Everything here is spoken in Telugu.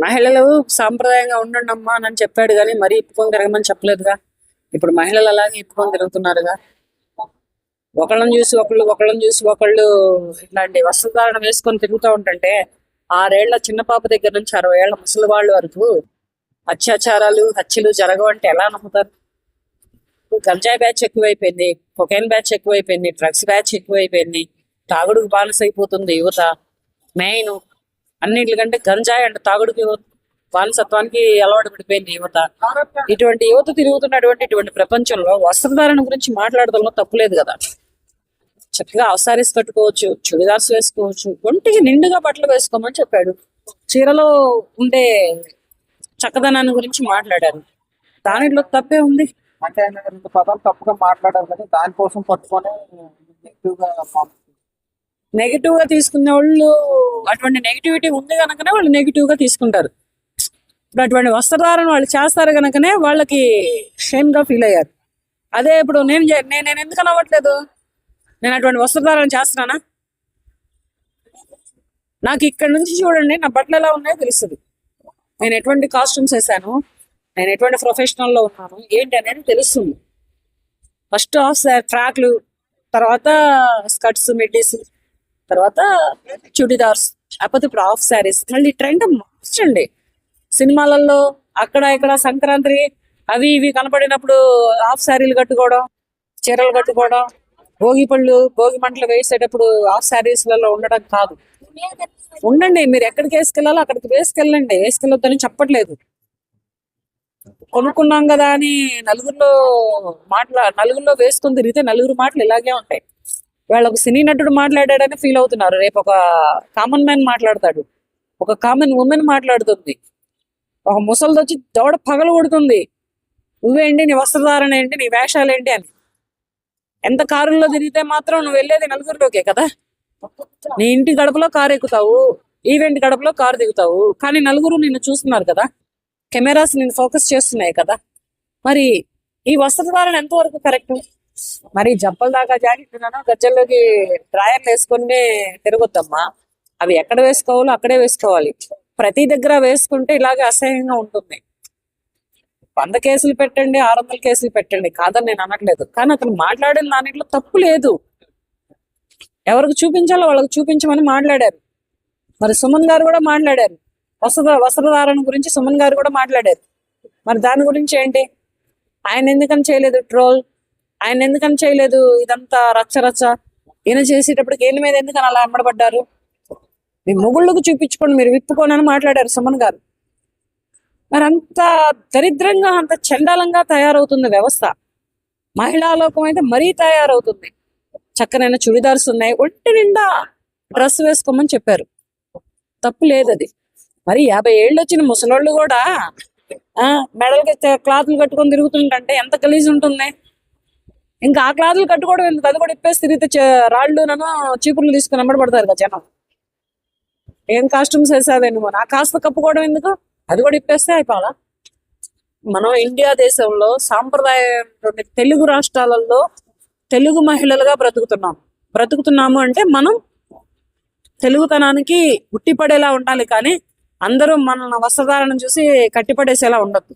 మహిళలు సాంప్రదాయంగా ఉండండి అమ్మా అని చెప్పాడు కానీ మరీ ఇప్పుకొని తిరగమని చెప్పలేదుగా. ఇప్పుడు మహిళలు అలాగే ఇప్పుకొని తిరుగుతున్నారుగా. ఒకళ్ళని చూసి ఒకళ్ళు ఇట్లాంటి వస్త్రధారణ వేసుకొని తిరుగుతూ ఉంటుంటే 6 ఏళ్ల చిన్న పాప దగ్గర నుంచి 60 ఏళ్ల ముసలి వాళ్ళ వరకు అత్యాచారాలు హత్యలు జరగవంటే ఎలా నమ్ముతారు? గంజాయి బ్యాచ్ ఎక్కువైపోయింది, కొకైన్ బ్యాచ్ ఎక్కువైపోయింది, డ్రగ్స్ బ్యాచ్ ఎక్కువైపోయింది, తాగుడుకు బానిసైపోతుంది యువత. మెయిన్ అన్నిటికంటే గంజాయి అంటే తాగుడుకి బానిసత్వానికి అలవాటు పడిపోయింది యువత. ఇటువంటి యువత తిరుగుతున్నటువంటి ఇటువంటి ప్రపంచంలో వస్త్రధారణ గురించి మాట్లాడడంలో తప్పులేదు కదా. చక్కగా అవసారీస్ కట్టుకోవచ్చు, చుడిదార్స్ వేసుకోవచ్చు, ఒంటికి నిండుగా బట్టలు వేసుకోమని చెప్పాడు. చీరలో ఉండే చక్కదనాన్ని గురించి మాట్లాడారు. దానిలో తప్పే ఉంది. అంటే ఆయన 2 పదాలు తప్పుగా మాట్లాడారు కదా, దానికోసం పట్టుకొని నెగిటివ్ గా తీసుకునే వాళ్ళు అటువంటి నెగిటివిటీ ఉంది కనుకనే వాళ్ళు నెగిటివ్ గా తీసుకుంటారు. ఇప్పుడు అటువంటి వస్త్రధారణ వాళ్ళు చేస్తారు కనుకనే వాళ్ళకి షేమ్ గా ఫీల్ అయ్యారు. అదే ఇప్పుడు నేను ఎందుకు అనవట్లేదు? నేను అటువంటి వస్త్రధారణ చేస్తున్నానా? నాకు ఇక్కడ నుంచి చూడండి నా బట్టలు ఎలా ఉన్నాయో తెలుస్తుంది. నేను ఎటువంటి కాస్ట్యూమ్స్ వేసాను, నేను ఎటువంటి ప్రొఫెషనల్లో ఉన్నాను ఏంటి అనేది తెలుస్తుంది. ఫస్ట్ ఫ్రాక్లు, తర్వాత స్కర్ట్స్, మిడ్డీస్, తర్వాత చుడిదార్స్, లేకపోతే ఇప్పుడు హాఫ్ శారీస్. మళ్ళీ ట్రెండ్ మార్చండి. సినిమాలలో అక్కడ ఇక్కడ సంక్రాంతి అవి ఇవి కనపడినప్పుడు హాఫ్ శారీలు కట్టుకోవడం, చీరలు కట్టుకోవడం, భోగి మంటలు వేసేటప్పుడు హాఫ్ శారీస్లలో ఉండడం కాదు. ఉండండి, మీరు ఎక్కడికి వేసుకెళ్ళాలో అక్కడికి వేసుకెళ్ళండి, వేసుకెళ్ళొద్దని చెప్పట్లేదు. కొనుక్కున్నాం కదా అని నలుగురిలో వేసుకొని తిరిగితే నలుగురు మాటలు ఇలాగే ఉంటాయి. వాళ్ళకు సినీ నటుడు మాట్లాడాడని ఫీల్ అవుతున్నారు, రేపు ఒక కామన్ మ్యాన్ మాట్లాడతాడు, ఒక కామన్ ఉమెన్ మాట్లాడుతుంది, ఒక ముసలిది వచ్చి దవడ పగలు కొడుతుంది, నువ్వేంటి, నీ వస్త్రధారణ ఏంటి, నీ వేషాలు ఏంటి అని. ఎంత కారుల్లో తిరిగితే మాత్రం నువ్వు వెళ్ళేది నలుగురిలోకే కదా. నీ ఇంటి గడపలో కారు ఎక్కుతావు, ఈవెంట్ గడపలో కారు దిగుతావు, కానీ నలుగురు నిన్ను చూస్తున్నారు కదా, కెమెరాస్ నిన్ను ఫోకస్ చేస్తున్నాయి కదా. మరి ఈ వస్త్రధారణ ఎంతవరకు కరెక్ట్? మరి జబ్బల దాకా జాకెట్లను గజ్జల్లోకి డ్రాయర్లు వేసుకుని తిరగొద్దమ్మా. అవి ఎక్కడ వేసుకోవాలో అక్కడే వేసుకోవాలి. ప్రతి దగ్గర వేసుకుంటే ఇలాగే అసహ్యంగా ఉంటుంది. 100 కేసులు పెట్టండి, 600 కేసులు పెట్టండి, కాదని నేను అనట్లేదు. కానీ అతను మాట్లాడిన దానిలో తప్పు లేదు. ఎవరికి చూపించాలో వాళ్ళకి చూపించమని మాట్లాడారు. మరి సుమన్ గారు కూడా మాట్లాడారు, వస్త్రధారణ గురించి సుమన్ గారు కూడా మాట్లాడారు. మరి దాని గురించి ఏంటి? ఆయన ఎందుకని చేయలేదు ట్రోల్? ఆయన ఎందుకని చేయలేదు ఇదంతా రచ్చరచ్చ? ఈయన చేసేటప్పటికి ఈయన మీద ఎందుకని అలా అమ్మడబడ్డారు? మీ మొగుళ్ళకు చూపించుకోండి, మీరు విప్పుకోనని మాట్లాడారు సుమన్ గారు. మరి అంత దరిద్రంగా, అంత చండాలంగా తయారవుతుంది వ్యవస్థ. మహిళా లోకం అయితే మరీ తయారవుతుంది. చక్కనైన చుడిదార్స్ ఉన్నాయి, ఒంటి నిండా డ్రెస్ వేసుకోమని చెప్పారు, తప్పు లేదు అది. మరి 50 ఏళ్ళు వచ్చిన ముసలోళ్ళు కూడా మెడలకి క్లాతులు కట్టుకొని తిరుగుతుంటే ఎంత గలీజ్ ఉంటుంది. ఇంకా ఆ క్లాతులు కట్టుకోవడం ఎందుకు? అది కూడా ఇప్పేసి తిరిగితే రాళ్ళు చీపుర్లు తీసుకుని అమ్మడబడతారు కదా జనం. ఏం కాస్ట్యూమ్స్ వేసావే నువ్వు, నా కాస్త కప్పుకోవడం ఎందుకు? అది కూడా ఇప్పేస్తే అయిపోవాలా? మనం ఇండియా దేశంలో సాంప్రదాయం తెలుగు రాష్ట్రాలలో తెలుగు మహిళలుగా బ్రతుకుతున్నాము అంటే మనం తెలుగుతనానికి ఉట్టిపడేలా ఉండాలి, కానీ అందరూ మన వస్త్రధారణ చూసి కట్టిపడేసేలా ఉండద్దు.